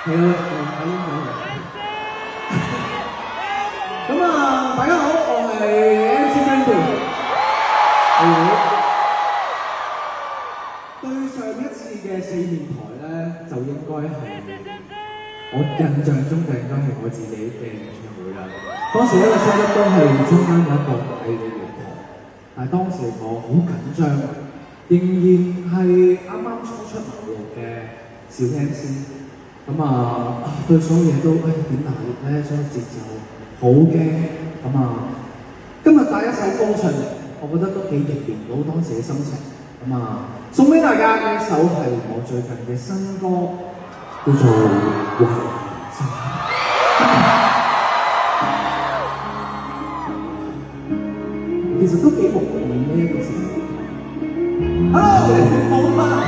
係啊，睇英文嚟。咁啊，大家好，我係 MC Benji。對上一次嘅四面台咧，就應該係我印象中就應該係我自己嘅演唱會啦。當時一個 set up 都係中間有一個大嘅月台，但係當時我好緊張，仍然係啱啱初出茅廬嘅小 MC。咁啊，對所有嘢都點拿捏咧，所有節奏好驚。咁啊，今日帶一首歌上嚟，我覺得都幾逆變到當時嘅心情。咁啊，送俾大家呢首係我最近嘅新歌，叫做《壞人》。其實都幾無聊呢一個時候。Hello，好嗎？